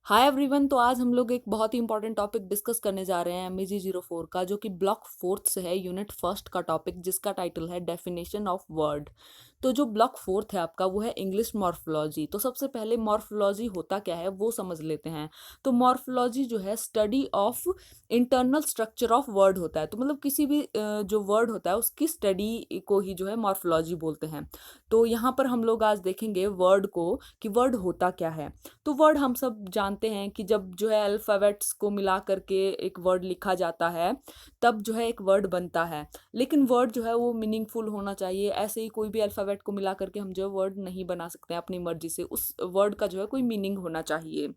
Hi everyone. तो आज हम लोग एक बहुत ही इंपॉर्टेंट टॉपिक डिस्कस करने जा रहे हैं MEG 04 का, जो कि ब्लॉक फोर्थ से है, यूनिट फर्स्ट का टॉपिक, जिसका टाइटल है डेफिनेशन ऑफ वर्ड। तो जो ब्लॉक फोर्थ है आपका, वो है इंग्लिश मॉर्फोलॉजी। तो सबसे पहले मॉर्फोलॉजी होता क्या है वो समझ लेते हैं। तो मॉर्फोलॉजी जो है study of internal structure of word होता है। तो मतलब किसी भी जो वर्ड होता है उसकी स्टडी को ही जो है मॉर्फोलॉजी बोलते हैं। तो यहाँ पर हम लोग आज देखेंगे वर्ड को, कि वर्ड होता क्या है। तो वर्ड हम सब जानते हैं कि जब जो है अल्फ़ाबेट्स को मिला करके एक वर्ड लिखा जाता है, तब जो है एक वर्ड बनता है। लेकिन वर्ड जो है वो मीनिंगफुल होना चाहिए। ऐसे ही कोई भी अल्फ़ाबेट को मिला करके हम जो है वर्ड नहीं बना सकते हैं अपनी मर्जी से। उस वर्ड का जो है कोई मीनिंग होना चाहिए।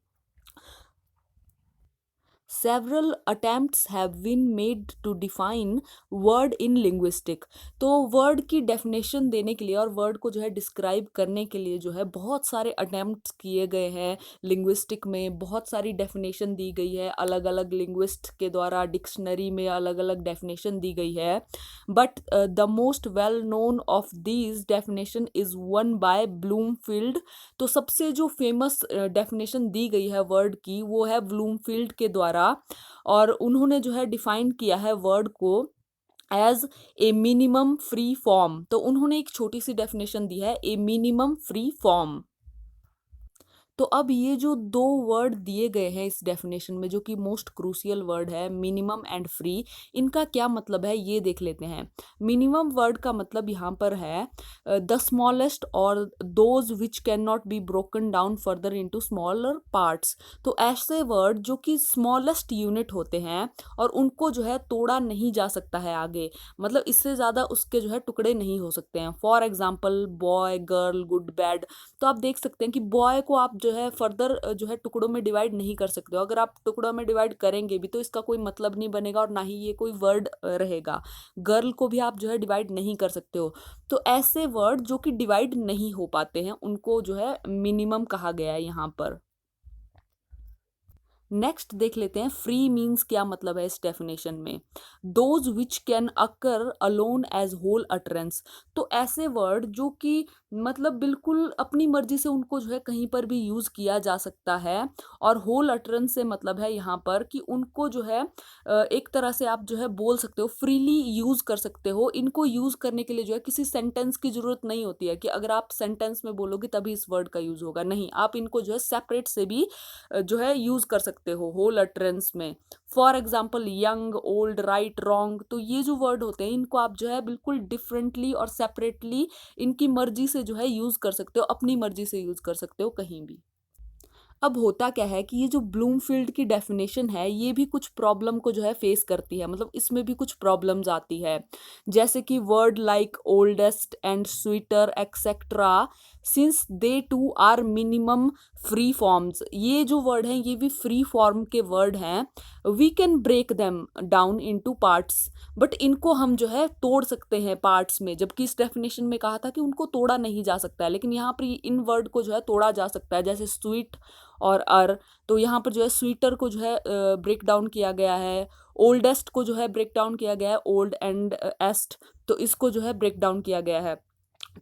Several attempts have been made to define word in linguistic। तो वर्ड की डेफिनेशन देने के लिए और वर्ड को जो है डिस्क्राइब करने के लिए जो है बहुत सारे अटेम्प्ट्स किए गए हैं। लिंग्विस्टिक में बहुत सारी डेफिनेशन दी गई है, अलग अलग लिंग्विस्ट के द्वारा डिक्शनरी में अलग अलग डेफिनेशन दी गई है। But the most well known of these definition is one by Bloomfield. तो सबसे जो फेमस डेफिनेशन दी गई है वर्ड की, वो है ब्लूमफील्ड के द्वारा। और उन्होंने जो है डिफाइन किया है वर्ड को as a minimum free form. तो उन्होंने एक छोटी सी डेफिनेशन दी है, ए मिनिमम फ्री फॉर्म। तो अब ये जो दो वर्ड दिए गए हैं इस डेफिनेशन में, जो कि मोस्ट क्रूशियल वर्ड है, मिनिमम एंड फ्री, इनका क्या मतलब है ये देख लेते हैं। मिनिमम वर्ड का मतलब यहाँ पर है द स्मॉलेस्ट और those which can not be broken down further into smaller parts. तो ऐसे वर्ड जो कि स्मॉलेस्ट यूनिट होते हैं और उनको जो है तोड़ा नहीं जा सकता है आगे, मतलब इससे ज़्यादा उसके जो है टुकड़े नहीं हो सकते हैं। For example boy, girl, good, bad. तो आप देख सकते हैं कि बॉय को आप जो है फर्दर जो है टुकड़ों में डिवाइड नहीं कर सकते हो। अगर आप टुकड़ों में डिवाइड करेंगे भी तो इसका कोई मतलब नहीं बनेगा और ना ही ये कोई वर्ड रहेगा। गर्ल को भी आप जो है डिवाइड नहीं कर सकते हो। तो ऐसे वर्ड जो कि डिवाइड नहीं हो पाते हैं, उनको जो है मिनिमम कहा गया है यहाँ पर। नेक्स्ट देख लेते हैं फ्री मीन्स क्या मतलब है इस डेफिनेशन में। Those which can occur alone as whole utterance. तो ऐसे वर्ड जो कि मतलब बिल्कुल अपनी मर्जी से उनको जो है कहीं पर भी यूज किया जा सकता है। और होल अटरेंस से मतलब है यहाँ पर कि उनको जो है एक तरह से आप जो है बोल सकते हो, फ्रीली यूज कर सकते हो। इनको यूज करने के लिए जो है किसी सेंटेंस की जरूरत नहीं होती है कि अगर आप सेंटेंस में बोलोगे तभी इस वर्ड का यूज होगा। नहीं, आप इनको जो है सेपरेट से भी जो है यूज कर सकते हो होल अटरेंस में। For example young, old, right, wrong. तो ये जो वर्ड होते हैं इनको आप जो है बिल्कुल डिफरेंटली और सेपरेटली इनकी मर्जी से जो है यूज कर सकते हो, अपनी मर्जी से यूज कर सकते हो कहीं भी। अब होता क्या है कि ये जो ब्लूमफील्ड की डेफिनेशन है, ये भी कुछ प्रॉब्लम को जो है फेस करती है, मतलब इसमें भी कुछ प्रॉब्लम्स आती है। जैसे कि word like oldest and sweeter etcetera, since they too are minimum free forms. ये जो वर्ड हैं ये भी फ्री फॉर्म के वर्ड हैं। We can break them down into parts. But इनको हम जो है तोड़ सकते हैं पार्ट्स में, जबकि इस डेफिनेशन में कहा था कि उनको तोड़ा नहीं जा सकता है। लेकिन यहाँ पर इन वर्ड को जो है तोड़ा जा सकता है, जैसे स्वीट और अर। तो यहाँ पर जो है स्वीटर को जो है ब्रेक डाउन किया गया है। ओल्डेस्ट को जो है ब्रेक डाउन किया गया है, ओल्ड एंड एस्ट। तो इसको जो है ब्रेक डाउन किया गया है।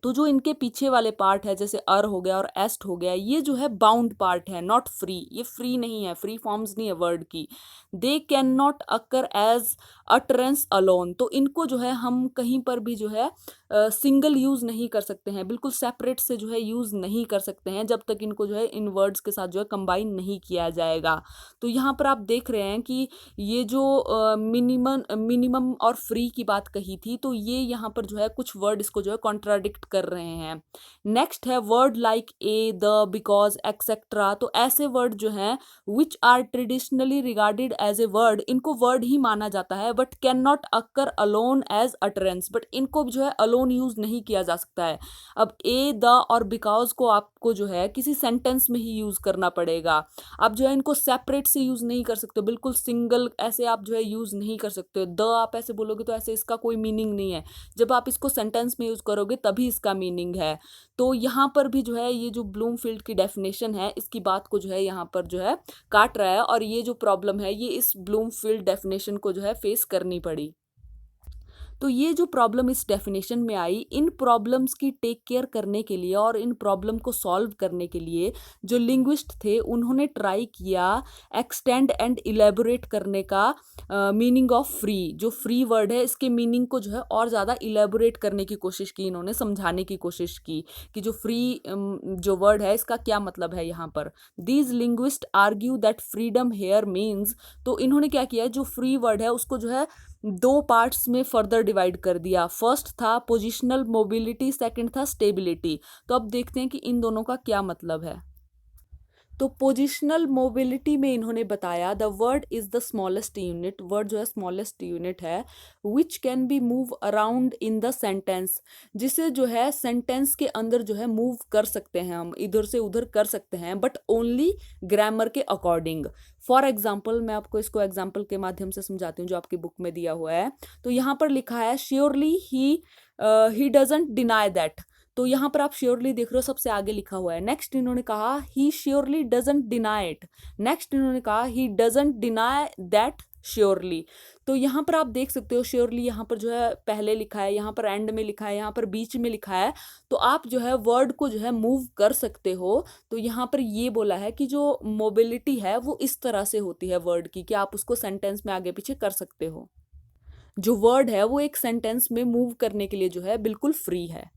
तो जो इनके पीछे वाले पार्ट है, जैसे अर हो गया और एस्ट हो गया, ये जो है बाउंड पार्ट है, नॉट फ्री। ये फ्री नहीं है, फ्री फॉर्म्स नहीं है वर्ड की। They can not occur as utterance alone. तो इनको जो है हम कहीं पर भी जो है सिंगल यूज नहीं कर सकते हैं, बिल्कुल सेपरेट से जो है यूज नहीं कर सकते हैं, जब तक इनको जो है इन वर्ड्स के साथ जो है कंबाइन नहीं किया जाएगा। तो यहाँ पर आप देख रहे हैं कि ये जो मिनिमम और फ्री की बात कही थी, तो ये यहाँ पर जो है कुछ वर्ड इसको जो है कॉन्ट्राडिक्ट कर रहे हैं। नेक्स्ट है word like a, the, because, etcetera. तो ऐसे वर्ड जो हैं which are traditionally regarded as a word, इनको वर्ड ही माना जाता है, but can not occur alone as utterance. But इनको जो है अलोन यूज नहीं किया जा सकता है। अब ए, द और बिकॉज को आपको जो है किसी सेंटेंस में ही यूज करना पड़ेगा। आप जो है इनको सेपरेट से यूज नहीं कर सकते, बिल्कुल सिंगल ऐसे आप जो है यूज नहीं कर सकते। द आप ऐसे बोलोगे तो ऐसे इसका कोई मीनिंग नहीं है। जब आप इसको सेंटेंस में यूज करोगे तभी इसका मीनिंग है। तो यहाँ पर भी जो है ये जो ब्लूमफील्ड की डेफिनेशन है, इसकी बात को जो है यहाँ पर जो है काट रहा है। और ये जो प्रॉब्लम है ये इस ब्लूमफील्ड डेफिनेशन को जो है फेस करनी पड़ी। तो ये जो प्रॉब्लम इस डेफिनेशन में आई, इन प्रॉब्लम्स की टेक केयर करने के लिए और इन प्रॉब्लम को सॉल्व करने के लिए जो लिंग्विस्ट थे उन्होंने ट्राई किया एक्सटेंड एंड इलेबोरेट करने का मीनिंग ऑफ फ्री। जो फ्री वर्ड है इसके मीनिंग को जो है और ज़्यादा इलेबोरेट करने की कोशिश की, इन्होंने समझाने की कोशिश की कि जो फ्री जो वर्ड है इसका क्या मतलब है यहाँ पर। These linguist argue that freedom here means, तो इन्होंने क्या किया, जो फ्री वर्ड है उसको जो है दो पार्ट्स में फर्दर डिवाइड कर दिया। फर्स्ट था पोजिशनल मोबिलिटी, सेकंड था स्टेबिलिटी। तो अब देखते हैं कि इन दोनों का क्या मतलब है। तो पोजिशनल मोबिलिटी में इन्होंने बताया the word is the smallest unit, word जो है स्मॉलेस्ट यूनिट है, which can be move around in the sentence, जिसे जो है सेंटेंस के अंदर जो है मूव कर सकते हैं, हम इधर से उधर कर सकते हैं, बट ओनली ग्रामर के अकॉर्डिंग। फॉर एग्जाम्पल मैं आपको इसको एग्जाम्पल के माध्यम से समझाती हूँ जो आपकी बुक में दिया हुआ है। तो यहाँ पर लिखा है surely he doesn't deny that. तो यहाँ पर आप श्योरली देख रहे हो सबसे आगे लिखा हुआ है। नेक्स्ट इन्होंने कहा ही surely doesn't deny it. Next इन्होंने कहा he doesn't deny that surely. तो यहाँ पर आप देख सकते हो श्योरली यहाँ पर जो है पहले लिखा है, यहाँ पर एंड में लिखा है, यहाँ पर बीच में लिखा है। तो आप जो है वर्ड को जो है मूव कर सकते हो। तो यहाँ पर ये बोला है कि जो मोबिलिटी है वो इस तरह से होती है वर्ड की, कि आप उसको सेंटेंस में आगे पीछे कर सकते हो। जो वर्ड है वो एक सेंटेंस में मूव करने के लिए जो है बिल्कुल फ्री है।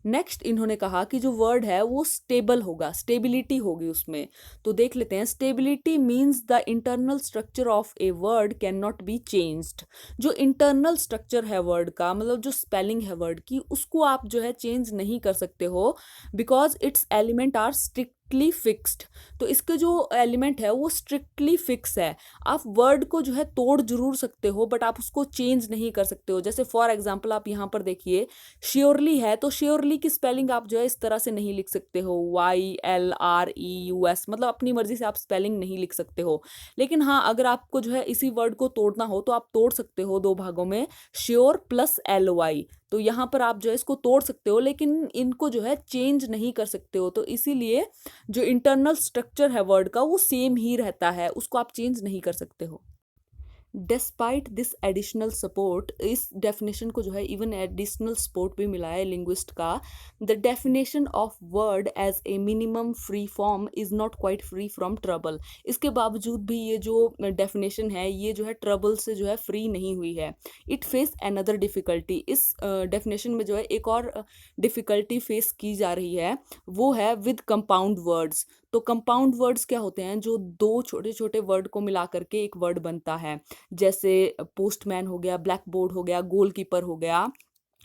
नेक्स्ट इन्होंने कहा कि जो वर्ड है वो स्टेबल होगा, स्टेबिलिटी होगी उसमें। तो देख लेते हैं, stability means the internal structure of a word can not be changed. जो इंटरनल स्ट्रक्चर है वर्ड का, मतलब जो स्पेलिंग है वर्ड की, उसको आप जो है चेंज नहीं कर सकते हो, because its element are strictly fixed. तो इसके जो एलिमेंट है वो स्ट्रिक्टली फिक्स है। आप वर्ड को जो है तोड़ जरूर सकते हो बट आप उसको चेंज नहीं कर सकते हो। जैसे फॉर एग्जांपल आप यहाँ पर देखिए श्योरली है, तो श्योरली की स्पेलिंग आप जो है इस तरह से नहीं लिख सकते हो, YLREUS, मतलब अपनी मर्जी से आप स्पेलिंग नहीं लिख सकते हो। लेकिन हाँ, अगर आपको जो है इसी वर्ड को तोड़ना हो तो आप तोड़ सकते हो दो भागों में, श्योर प्लस LY। तो यहाँ पर आप जो है इसको तोड़ सकते हो लेकिन इनको जो है चेंज नहीं कर सकते हो। तो इसीलिए जो इंटरनल स्ट्रक्चर है वर्ड का वो सेम ही रहता है, उसको आप चेंज नहीं कर सकते हो। डिस्पाइट दिस एडिशनल सपोर्ट, इस डेफिनेशन को जो है इवन एडिशनल सपोर्ट भी मिला है लिंग्विस्ट का। The definition of word as a minimum free form is not quite free from trouble. इसके बावजूद भी ये जो डेफिनेशन है ये जो है ट्रबल से जो है फ्री नहीं हुई है। इट फेस अनदर डिफिकल्टी, इस डेफिनेशन में जो है एक और डिफिकल्टी फेस की जा रही है, वो है विद कंपाउंड वर्ड्स। तो कंपाउंड वर्ड्स क्या होते हैं, जो दो छोटे छोटे वर्ड को मिला करके एक वर्ड बनता है। जैसे पोस्टमैन हो गया, ब्लैक बोर्ड हो गया, गोलकीपर हो गया।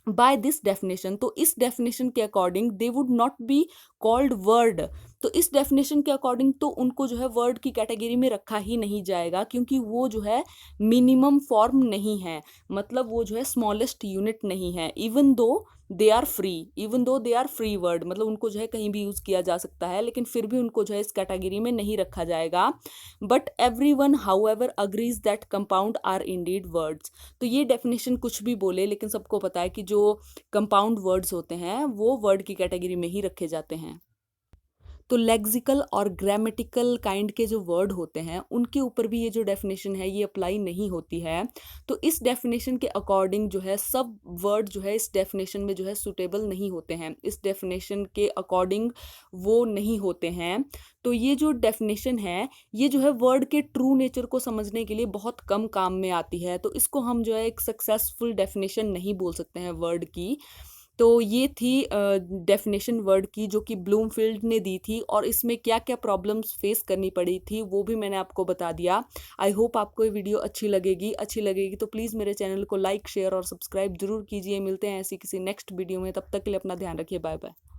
बाय दिस डेफिनेशन, तो इस डेफिनेशन के according they would not be called word. तो इस डेफिनेशन के अकॉर्डिंग तो उनको जो है वर्ड की कैटेगरी में रखा ही नहीं जाएगा, क्योंकि वो जो है मिनिमम फॉर्म नहीं है, मतलब वो जो है स्मॉलेस्ट यूनिट नहीं है। Even though they are free word, मतलब उनको जो है कहीं भी यूज किया जा सकता है, लेकिन फिर भी उनको जो है इस कैटेगरी में नहीं रखा जाएगा। But everyone however agrees that compound are indeed words. तो ये डेफिनेशन कुछ भी बोले, लेकिन सबको पता है कि जो कंपाउंड वर्ड्स होते हैं वो वर्ड की कैटेगरी में ही रखे जाते हैं। तो लेक्सिकल और ग्रामेटिकल काइंड के जो वर्ड होते हैं उनके ऊपर भी ये जो डेफिनेशन है ये अप्लाई नहीं होती है। तो इस डेफिनेशन के अकॉर्डिंग जो है सब वर्ड जो है इस डेफिनेशन में जो है सूटेबल नहीं होते हैं, इस डेफिनेशन के अकॉर्डिंग वो नहीं होते हैं। तो ये जो डेफिनेशन है ये जो है वर्ड के ट्रू नेचर को समझने के लिए बहुत कम काम में आती है। तो इसको हम जो है एक सक्सेसफुल डेफिनेशन नहीं बोल सकते हैं वर्ड की। तो ये थी डेफिनेशन वर्ड की जो कि ब्लूमफील्ड ने दी थी, और इसमें क्या क्या प्रॉब्लम्स फेस करनी पड़ी थी वो भी मैंने आपको बता दिया। आई होप आपको ये वीडियो अच्छी लगेगी तो प्लीज़ मेरे चैनल को लाइक शेयर और सब्सक्राइब जरूर कीजिए। मिलते हैं ऐसी किसी नेक्स्ट वीडियो में, तब तक के लिए अपना ध्यान रखिए। Bye bye.